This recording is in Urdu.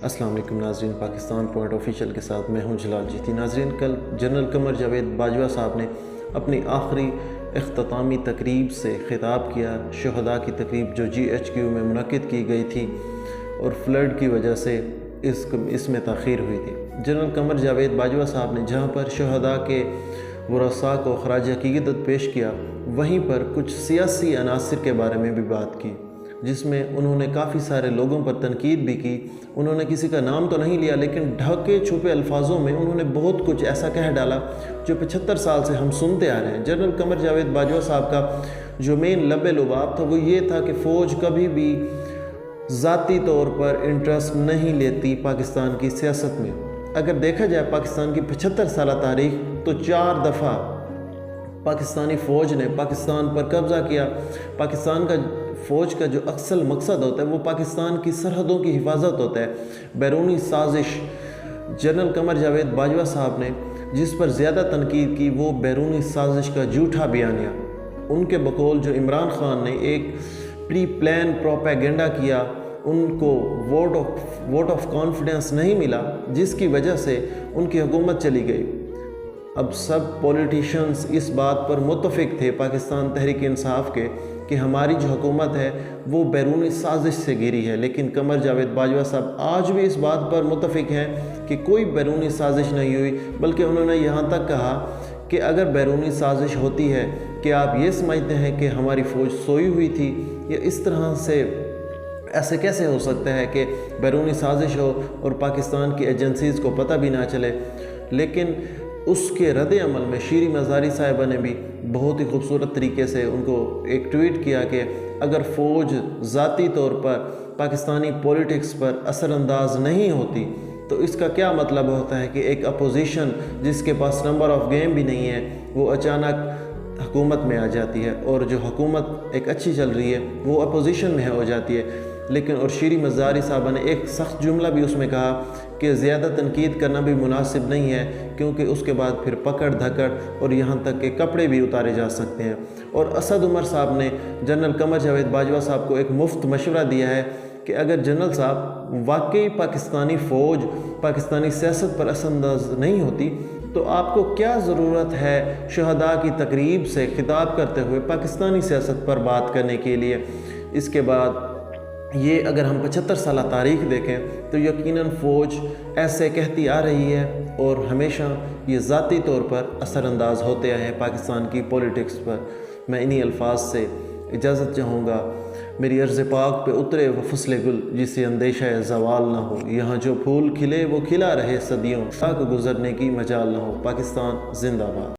السلام علیکم ناظرین، پاکستان پوائنٹ آفیشیل کے ساتھ میں ہوں جلال جیتی۔ ناظرین، کل جنرل قمر جاوید باجوہ صاحب نے اپنی آخری اختتامی تقریب سے خطاب کیا۔ شہداء کی تقریب جو GHQ میں منعقد کی گئی تھی اور فلڈ کی وجہ سے اس میں تاخیر ہوئی تھی۔ جنرل قمر جاوید باجوہ صاحب نے جہاں پر شہداء کے ورثاء کو خراج عقیدت پیش کیا، وہیں پر کچھ سیاسی عناصر کے بارے میں بھی بات کی، جس میں انہوں نے کافی سارے لوگوں پر تنقید بھی کی۔ انہوں نے کسی کا نام تو نہیں لیا، لیکن ڈھکے چھپے الفاظوں میں انہوں نے بہت کچھ ایسا کہہ ڈالا جو 75 سال سے ہم سنتے آ رہے ہیں۔ جنرل قمر جاوید باجوہ صاحب کا جو مین لب لباب تھا وہ یہ تھا کہ فوج کبھی بھی ذاتی طور پر انٹرسٹ نہیں لیتی پاکستان کی سیاست میں۔ اگر دیکھا جائے پاکستان کی 75 سالہ تاریخ، تو 4 دفعہ پاکستانی فوج نے پاکستان پر قبضہ کیا۔ پاکستان کا فوج کا جو اصل مقصد ہوتا ہے وہ پاکستان کی سرحدوں کی حفاظت ہوتا ہے۔ بیرونی سازش، جنرل قمر جاوید باجوہ صاحب نے جس پر زیادہ تنقید کی وہ بیرونی سازش کا جھوٹا بیانیہ۔ ان کے بقول جو عمران خان نے ایک پری پلان پروپیگنڈا کیا، ان کو ووٹ آف کانفیڈنس نہیں ملا، جس کی وجہ سے ان کی حکومت چلی گئی۔ اب سب پولیٹیشنز اس بات پر متفق تھے پاکستان تحریک انصاف کے کہ ہماری جو حکومت ہے وہ بیرونی سازش سے گھری ہے، لیکن قمر جاوید باجوہ صاحب آج بھی اس بات پر متفق ہیں کہ کوئی بیرونی سازش نہیں ہوئی، بلکہ انہوں نے یہاں تک کہا کہ اگر بیرونی سازش ہوتی ہے کہ آپ یہ سمجھتے ہیں کہ ہماری فوج سوئی ہوئی تھی، یا اس طرح سے ایسے کیسے ہو سکتا ہے کہ بیرونی سازش ہو اور پاکستان کی ایجنسیز کو پتہ بھی نہ چلے۔ لیکن اس کے رد عمل میں شیریں مزاری صاحبہ نے بھی بہت ہی خوبصورت طریقے سے ان کو ایک ٹویٹ کیا کہ اگر فوج ذاتی طور پر پاکستانی پولیٹکس پر اثر انداز نہیں ہوتی تو اس کا کیا مطلب ہوتا ہے کہ ایک اپوزیشن جس کے پاس نمبر آف گیم بھی نہیں ہے وہ اچانک حکومت میں آ جاتی ہے، اور جو حکومت ایک اچھی چل رہی ہے وہ اپوزیشن میں ہو جاتی ہے۔ لیکن اور شیریں مزاری صاحبہ نے ایک سخت جملہ بھی اس میں کہا کہ زیادہ تنقید کرنا بھی مناسب نہیں ہے، کیونکہ اس کے بعد پھر پکڑ دھکڑ اور یہاں تک کہ کپڑے بھی اتارے جا سکتے ہیں۔ اور اسد عمر صاحب نے جنرل قمر جاوید باجوہ صاحب کو ایک مفت مشورہ دیا ہے کہ اگر جنرل صاحب واقعی پاکستانی فوج پاکستانی سیاست پر اثر انداز نہیں ہوتی تو آپ کو کیا ضرورت ہے شہداء کی تقریب سے خطاب کرتے ہوئے پاکستانی سیاست پر بات کرنے کے لیے۔ اس کے بعد یہ اگر ہم 75 سالہ تاریخ دیکھیں تو یقیناً فوج ایسے کہتی آ رہی ہے اور ہمیشہ یہ ذاتی طور پر اثر انداز ہوتے آئے ہیں پاکستان کی پولیٹکس پر۔ میں انہی الفاظ سے اجازت چاہوں گا۔ میری عرض پاک پہ اترے وہ فصل گل جسے اندیشہ زوال نہ ہو، یہاں جو پھول کھلے وہ کھلا رہے صدیوں، خاک گزرنے کی مجال نہ ہو۔ پاکستان زندہ باد۔